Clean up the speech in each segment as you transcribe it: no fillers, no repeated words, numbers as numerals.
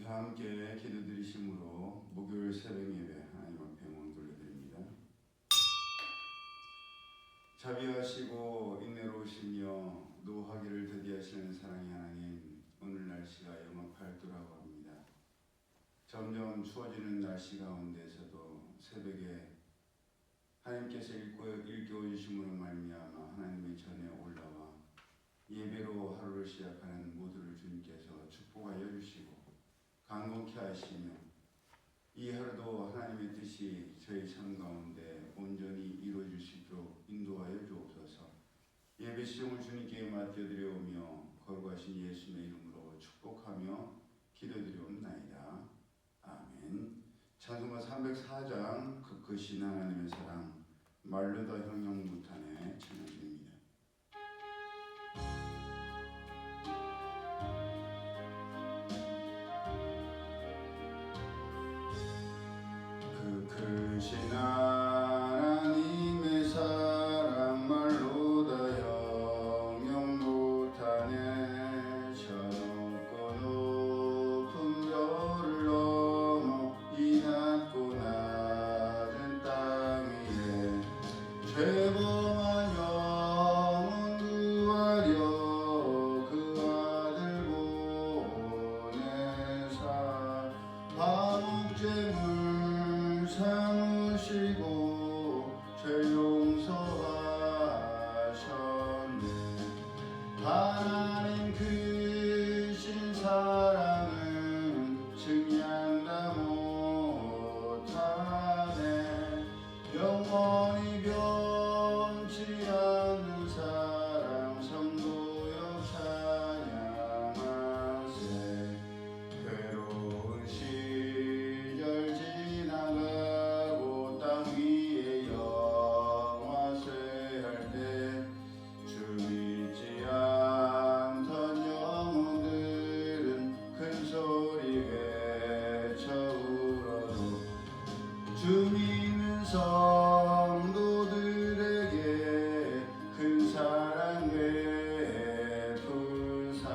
다 함께 기도드리심으로 목요일 새벽 예배 하나님 앞에 몸 돌려드립니다. 자비하시고 인내로우시며 노하기를 더디하시는 사랑의 하나님, 오늘 날씨가 영하팔도라고 합니다. 점점 추워지는 날씨 가운데서도 새벽에 하나님께서 일깨워주심으로 말미암아 하나님의 전에 올라와 예배로 하루를 시작하는 모두를 주님께서 축복하여 주시고 강건케 하시며 이 하루도 하나님의 뜻이 저희 삶 가운데 온전히 이루어질 수 있도록 인도하여 주옵소서. 예배 시종을 주님께 맡겨드려오며 거룩하신 예수님의 이름으로 축복하며 기도드리옵나이다. 아멘. 찬송가 304장 크크신 하나님의 사랑 말로 다 형용 못하네 찬양드립니다. 크크신 하나님의 사랑 말로 다 형용 못하네. 저 높고 높은 별을 넘어 이 낮고 낮은 땅 위에 죄범한 영혼 구하려 그 아들 보내사 한옥제물 삼으시고 죄 용서하셨네. 하나님 크신 사랑은 증량 다 못하네. 영원히 변치 않는 사랑 성도여 찬양하세. 괴로운 시절 지나가고 땅 위에 영화쇠할 때 주 믿지 않던 영혼들은 큰 소리 외쳐 울어도 주 믿는 성도들에게 큰 사랑 베풀사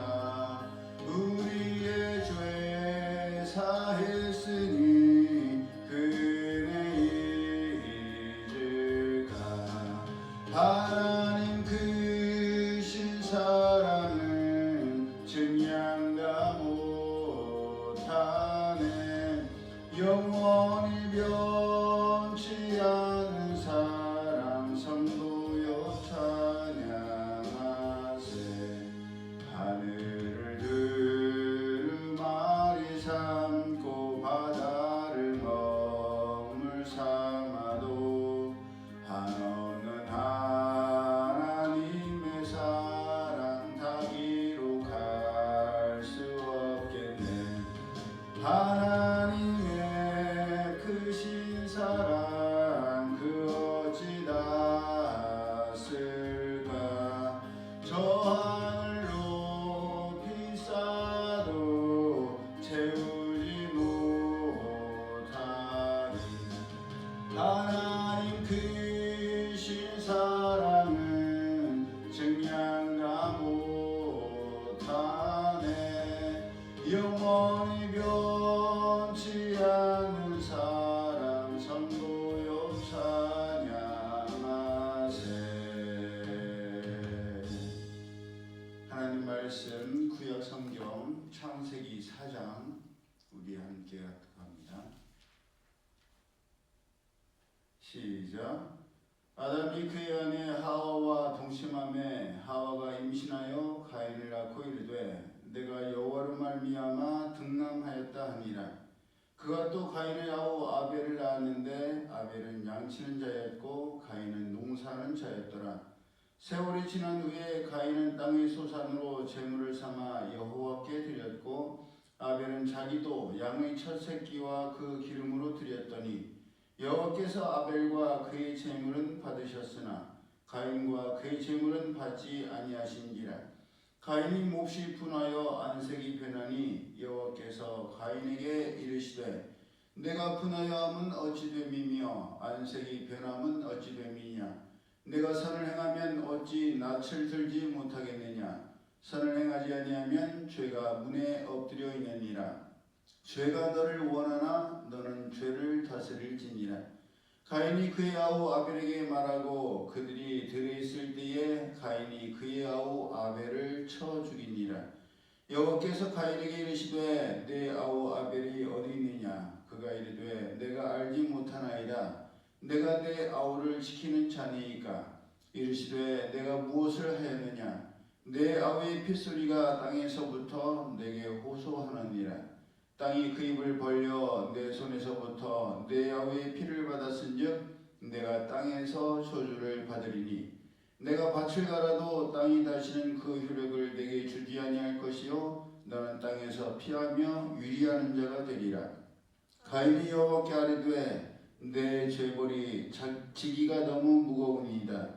우리의 죄 사했으니 그네 잊을까. 하나님 크신 사랑은 증량 다 못하네. 영원히 변치 않는 사랑 성도여 찬양하세. 하늘을 두루마리 삼고 바다를 먹물 삼아도 한없는 하나님의 사랑 다 기록할 수 없겠네. 하나님의 크신 사랑 그 어찌 닿았을까. 저 하늘 높이 쌓아도 채우지 못하리. 하나님 크신 사랑은 증량 다 못하네. 영원히 변치 않는 사랑 성도여 찬양하세. 하나님 말씀 구약 성경 창세기 4장 우리 함께 합니다. 시작. 아담이 그의 아내 하와와 동침하매 하와가 임신하여 가인을 낳고 이르되 내가 여호와로 말미암아 등남하였다 하니라. 그가 또 가인의 아우 아벨을 낳았는데 아벨은 양치는 자였고 가인은 농사하는 자였더라. 세월이 지난 후에 가인은 땅의 소산으로 제물을 삼아 여호와께 드렸고 아벨은 자기도 양의 첫 새끼와 그 기름으로 드렸더니 여호와께서 아벨과 그의 제물은 받으셨으나 가인과 그의 제물은 받지 아니하신지라. 가인이 몹시 분하여 안색이 변하니 여호와께서 가인에게 이르시되 내가 분하여함은 어찌 됨이며 안색이 변함은 어찌 됨이냐. 내가 선을 행하면 어찌 낯을 들지 못하겠느냐. 선을 행하지 아니하면 죄가 문에 엎드려 있느니라. 죄가 너를 원하나 너는 죄를 다스릴지니라. 가인이 그의 아우 아벨에게 말하고 그들이 들에 있을 때에 가인이 그의 아우 아벨을 쳐 죽이니라. 여호와께서 가인에게 이르시되 내 아우 아벨이 어디 있느냐? 그가 이르되 내가 알지 못하나이다. 내가 내 아우를 지키는 자니이까. 이르시되 내가 무엇을 하였느냐? 내 아우의 핏소리가 땅에서부터 내게 호소하느니라. 땅이 그 입을 벌려 내 손에서부터 내 아우의 피를 받았은즉 내가 땅에서 저주를 받으리니 내가 밭을 갈아도 땅이 다시는 그 효력을 내게 주지 아니할 것이요 너는 땅에서 피하며 유리하는 자가 되리라. 가인이 여호와께 아뢰되 내 죄벌이 지기가 너무 무거우니이다.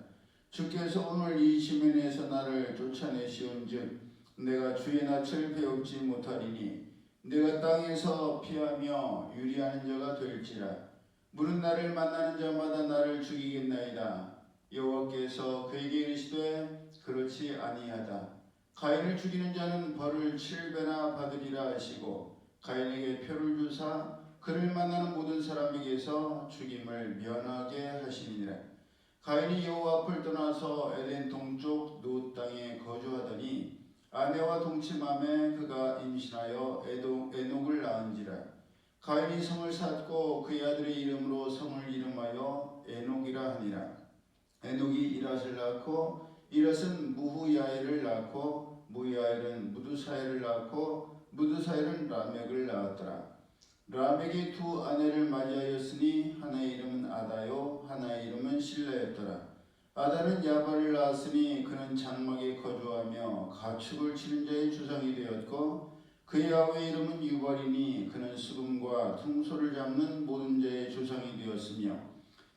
주께서 오늘 이 시면에서 나를 쫓아내시온즉 내가 주의 낯을 배웁지 못하리니 내가 땅에서 피하며 유리하는 자가 될지라. 물은 나를 만나는 자마다 나를 죽이겠나이다. 여호와께서 그에게 이르시되 그렇지 아니하다. 가인을 죽이는 자는 벌을 7배나 받으리라 하시고 가인에게 표를 주사 그를 만나는 모든 사람에게서 죽임을 면하게 하시니라. 가인이 여호와 앞을 떠나서 에덴 동쪽 노 땅에 거주하더니 아내와 동침함에 그가 임신하여 에녹을 낳은지라. 가인이 성을 샀고 그의 아들의 이름으로 성을 이름하여 에녹이라 하니라. 에녹이 이랏을 낳고 이랏은 무후야엘을 낳고 무야엘은 무두사엘을 낳고 무두사엘은 라멕을 낳았더라. 라멕이 두 아내를 맞이하였으니 하나의 이름은 아다요 하나의 이름은 실라였더라. 아다는 야발을 낳았으니 그는 장막에 거주하며 가축을 치는 자의 주상이 되었고 그의 아우의 이름은 유발이니 그는 수금과 퉁소를 잡는 모든 자의 조상이 되었으며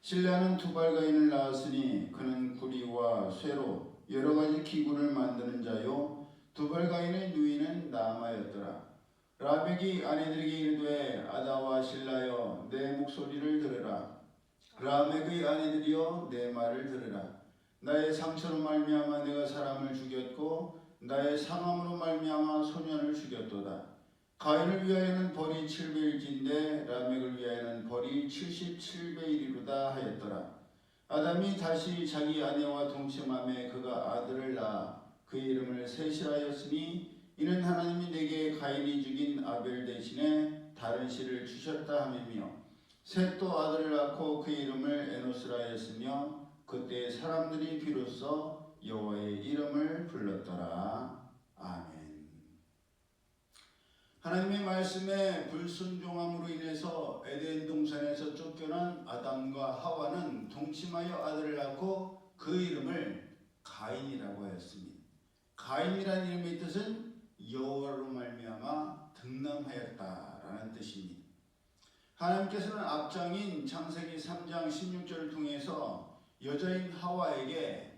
실라는 두발가인을 낳았으니 그는 구리와 쇠로 여러 가지 기구를 만드는 자요 두발가인의 누이는 나아마였더라. 라멕이 아내들에게 이르되 아다와 실라여 내 목소리를 들으라. 라멕의 아내들이여 내 말을 들으라. 나의 상처로 말미암아 내가 사람을 죽였고 나의 상함으로 말미암아 소년을 죽였도다. 가인을 위하여는 벌이 7배일진데 라멕을 위하여는 벌이 77배이리로다 하였더라. 아담이 다시 자기 아내와 동침함에 그가 아들을 낳아 그의 이름을 셋이라 하였으니 이는 하나님이 내게 가인이 죽인 아벨 대신에 다른 씨를 주셨다 함이며 셋도 아들을 낳고 그의 이름을 에노스라 하였으며 그때 사람들이 비로소 여호와의 이름을 불렀더라. 아멘. 하나님의 말씀에 불순종함으로 인해서 에덴 동산에서 쫓겨난 아담과 하와는 동침하여 아들을 낳고 그 이름을 가인이라고 하였습니다. 가인이라는 이름의 뜻은 여호와로 말미암아 등남하였다라는 뜻입니다. 하나님께서는 앞장인 창세기 3장 16절을 통해서 여자인 하와에게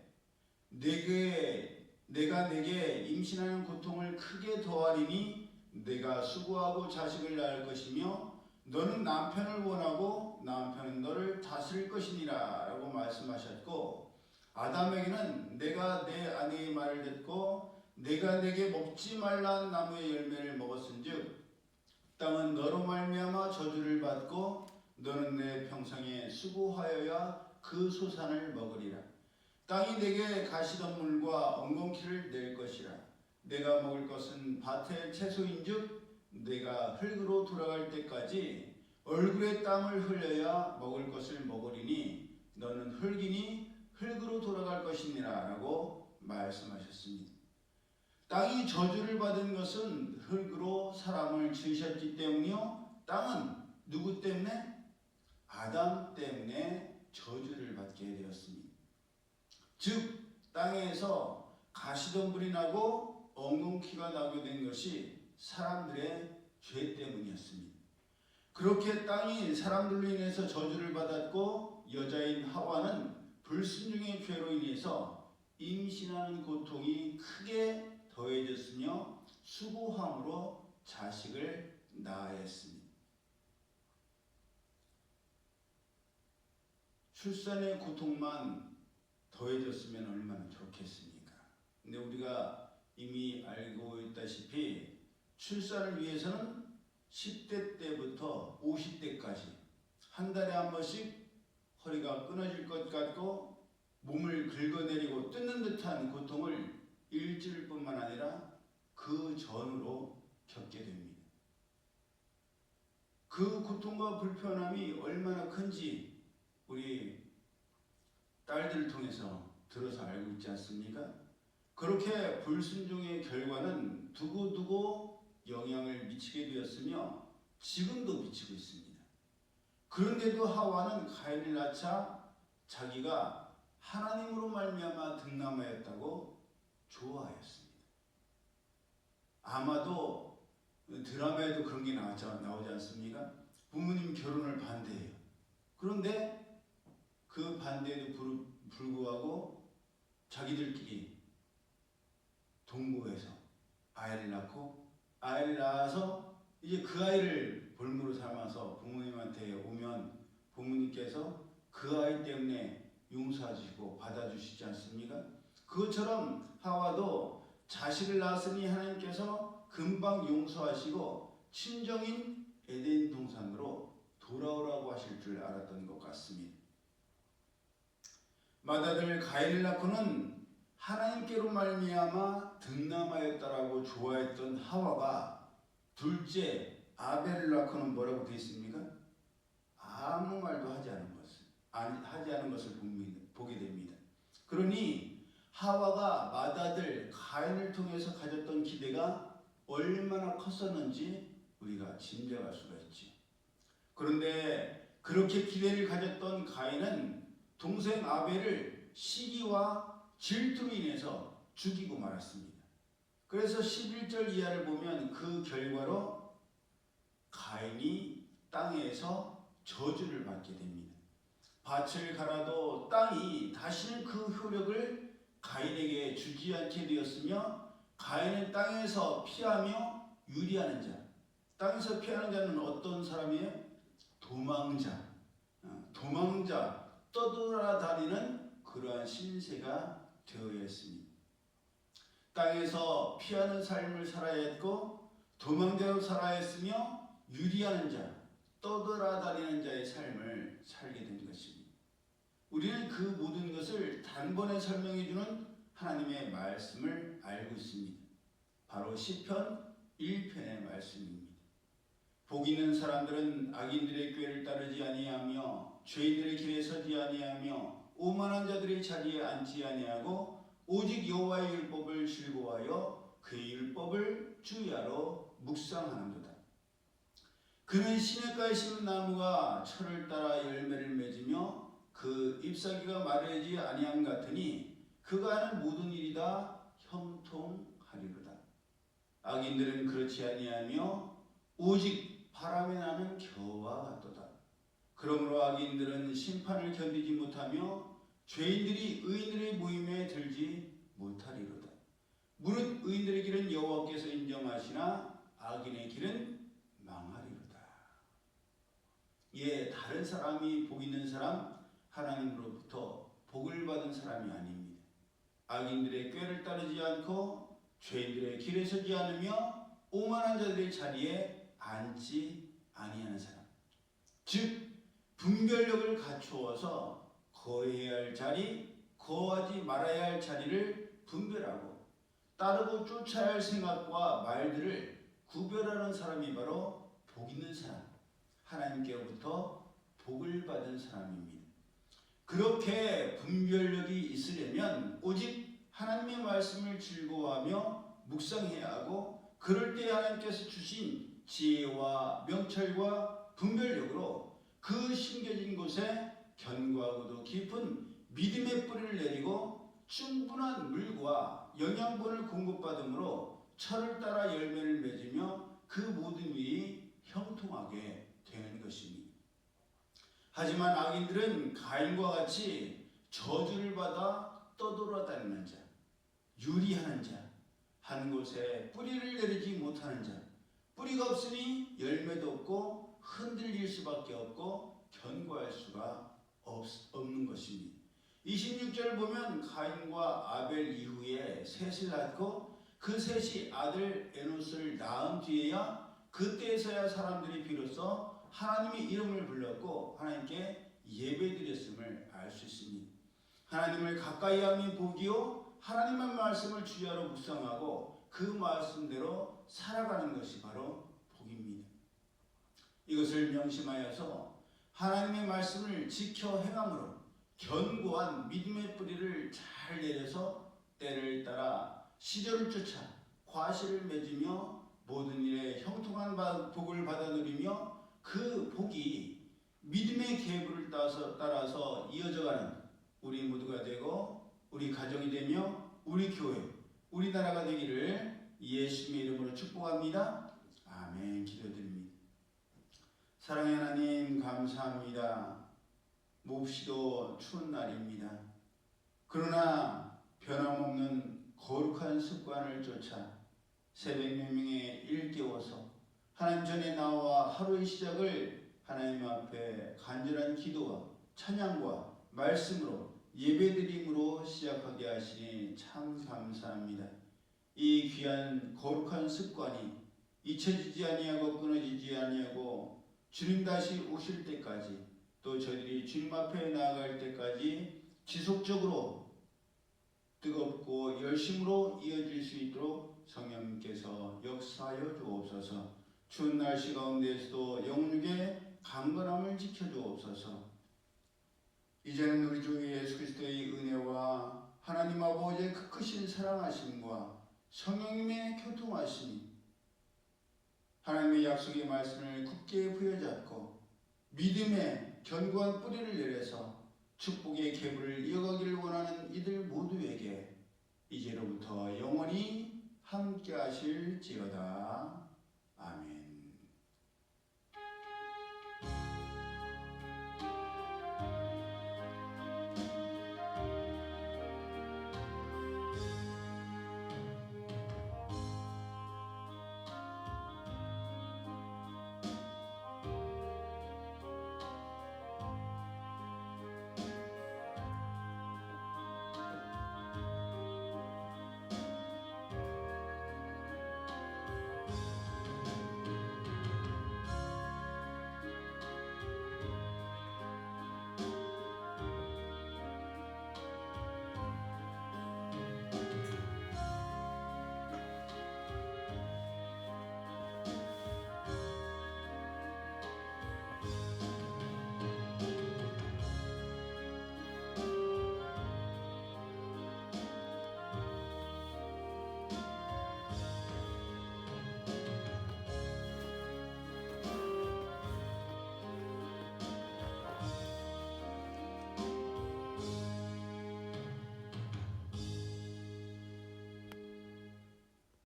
내가 내게 임신하는 고통을 크게 더하리니 내가 수고하고 자식을 낳을 것이며 너는 남편을 원하고 남편은 너를 다스릴 것이니라 라고 말씀하셨고 아담에게는 내가 내 아내의 말을 듣고 내가 내게 먹지 말라는 나무의 열매를 먹었은즉 땅은 너로 말미암아 저주를 받고 너는 내 평생에 수고하여야 그 소산을 먹으리라. 땅이 내게 가시덤물과 엉겅퀴를 낼 것이라. 내가 먹을 것은 밭의 채소인즉 내가 흙으로 돌아갈 때까지 얼굴에 땀을 흘려야 먹을 것을 먹으리니 너는 흙이니 흙으로 돌아갈 것이니라 라고 말씀하셨습니다. 땅이 저주를 받은 것은 흙으로 사람을 지으셨기 때문이요. 땅은 누구 때문에? 아담 때문에 저주를 받게 되었습니다. 즉 땅에서 가시덤불이 나고 엉겅퀴가 나게 된 것이 사람들의 죄 때문이었습니다. 그렇게 땅이 사람들로 인해서 저주를 받았고 여자인 하와는 불순종의 죄로 인해서 임신하는 고통이 크게 더해졌으며 수고함으로 자식을 낳아야 했습니다. 출산의 고통만 더해졌으면 얼마나 좋겠습니까? 근데 우리가 이미 알고 있다시피 출산을 위해서는 10대 때부터 50대까지 한 달에 한 번씩 허리가 끊어질 것 같고 몸을 긁어내리고 뜯는 듯한 고통을 일주일뿐만 아니라 그 전으로 겪게 됩니다. 그 고통과 불편함이 얼마나 큰지 우리 딸들을 통해서 들어서 알고 있지 않습니까? 그렇게 불순종의 결과는 두고두고 영향을 미치게 되었으며 지금도 미치고 있습니다. 그런데도 하와는 가인을 낳자 자기가 하나님으로 말미암아 득남하였다고 좋아하였습니다. 아마도 드라마에도 그런 게 나오지 않습니까? 부모님 결혼을 반대해요. 그런데 그 반대에도 불구하고 자기들끼리 동거해서 아이를 낳고 아이를 낳아서 이제 그 아이를 볼모로 삼아서 부모님한테 오면 부모님께서 그 아이 때문에 용서하시고 받아주시지 않습니까? 그것처럼 하와도 자식을 낳았으니 하나님께서 금방 용서하시고 친정인 에덴 동산으로 돌아오라고 하실 줄 알았던 것 같습니다. 맏아들 가인을 낳고는 하나님께로 말미암아 득남하였다라고 좋아했던 하와가 둘째 아벨을 낳고는 뭐라고 되어 있습니까? 아무 말도 하지 않은 것을 보게 됩니다. 그러니 하와가 맏아들 가인을 통해서 가졌던 기대가 얼마나 컸었는지 우리가 짐작할 수가 있지. 그런데 그렇게 기대를 가졌던 가인은 동생 아벨을 시기와 질투로 인해서 죽이고 말았습니다. 그래서 11절 이하를 보면 그 결과로 가인이 땅에서 저주를 받게 됩니다. 밭을 갈아도 땅이 다시는 그 효력을 가인에게 주지 않게 되었으며 가인은 땅에서 피하며 유리하는 자. 땅에서 피하는 자는 어떤 사람이에요? 도망자, 떠돌아다니는 그러한 신세가 되어야 했습니다. 땅에서 피하는 삶을 살아야 했고 도망자로 살아야 했으며 유리하는 자, 떠돌아다니는 자의 삶을 살게 된 것입니다. 우리는 그 모든 것을 단번에 설명해주는 하나님의 말씀을 알고 있습니다. 바로 시편 1편의 말씀입니다. 복 있는 사람들은 악인들의 꾀를 따르지 아니하며 죄인들의 길에 서지 아니하며 오만한 자들의 자리에 앉지 아니하고 오직 여호와의 율법을 즐거워하여 그의 율법을 주야로 묵상하는도다. 그는 시냇가에 심은 나무가 철을 따라 열매를 맺으며 그 잎사귀가 마르지 아니함 같으니 그가 하는 모든 일이 다 형통하리로다. 악인들은 그렇지 아니하며 오직 바람에 나는 겨와 같도다. 그러므로 악인들은 심판을 견디지 못하며 죄인들이 의인들의 모임에 들지 못하리로다. 무릇 의인들의 길은 여호와께서 인정하시나 악인의 길은 망하리로다. 예, 다른 사람이 복 있는 사람, 하나님으로부터 복을 받은 사람이 아닙니다. 악인들의 꾀를 따르지 않고 죄인들의 길에 서지 않으며 오만한 자들의 자리에 앉지 아니하는 사람, 즉 분별력을 갖추어서 거해야 할 자리, 거하지 말아야 할 자리를 분별하고 따르고 쫓아야 할 생각과 말들을 구별하는 사람이 바로 복 있는 사람, 하나님께로부터 복을 받은 사람입니다. 그렇게 분별력이 있으려면 오직 하나님의 말씀을 즐거워하며 묵상해야 하고 그럴 때 하나님께서 주신 지혜와 명철과 분별력으로 그 심겨진 곳에 견고하고도 깊은 믿음의 뿌리를 내리고 충분한 물과 영양분을 공급받음으로 철을 따라 열매를 맺으며 그 모든 일이 형통하게 되는 것입니다. 하지만 악인들은 가인과 같이 저주를 받아 떠돌아다니는 자, 유리하는 자, 한 곳에 뿌리를 내리지 못하는 자, 뿌리가 없으니 열매도 없고 흔들릴 수밖에 없고 견고할 수가 없는 것입니다. 26절 보면 가인과 아벨 이후에 셋을 낳고 그 셋이 아들 에노스를 낳은 뒤에야 그때에서야 사람들이 비로소 하나님의 이름을 불렀고 하나님께 예배드렸음을 알 수 있습니다. 하나님을 가까이 함이 복이요 하나님의 말씀을 주야로 묵상하고 그 말씀대로 살아가는 것이 바로 복입니다. 이것을 명심하여서 하나님의 말씀을 지켜 행함으로 견고한 믿음의 뿌리를 잘 내려서 때를 따라 시절을 쫓아 과실을 맺으며 모든 일에 형통한 복을 받아 누리며 그 복이 믿음의 계보를 따라서 이어져가는 우리 모두가 되고 우리 가정이 되며 우리 교회, 우리나라가 되기를 예수님의 이름으로 축복합니다. 아멘. 기도드립니다. 사랑의 하나님 감사합니다. 몹시도 추운 날입니다. 그러나 변함없는 거룩한 습관을 쫓아 새벽 명명에 일깨워서 하나님 전에 나와 하루의 시작을 하나님 앞에 간절한 기도와 찬양과 말씀으로 예배드림으로 시작하게 하시니 참 감사합니다. 이 귀한 거룩한 습관이 잊혀지지 아니하고 끊어지지 아니하고 주님 다시 오실 때까지 또 저희들이 주님 앞에 나아갈 때까지 지속적으로 뜨겁고 열심으로 이어질 수 있도록 성령님께서 역사하여 주옵소서. 추운 날씨 가운데에서도 영육의 강건함을 지켜주옵소서. 이제는 우리 주 예수 그리스도의 은혜와 하나님 아버지의 크신 사랑하심과 성령님의 교통하심이 하나님의 약속의 말씀을 굳게 부여잡고 믿음의 견고한 뿌리를 내려서 축복의 계보를 이어가기를 원하는 이들 모두에게 이제로부터 영원히 함께 하실지어다. 아멘.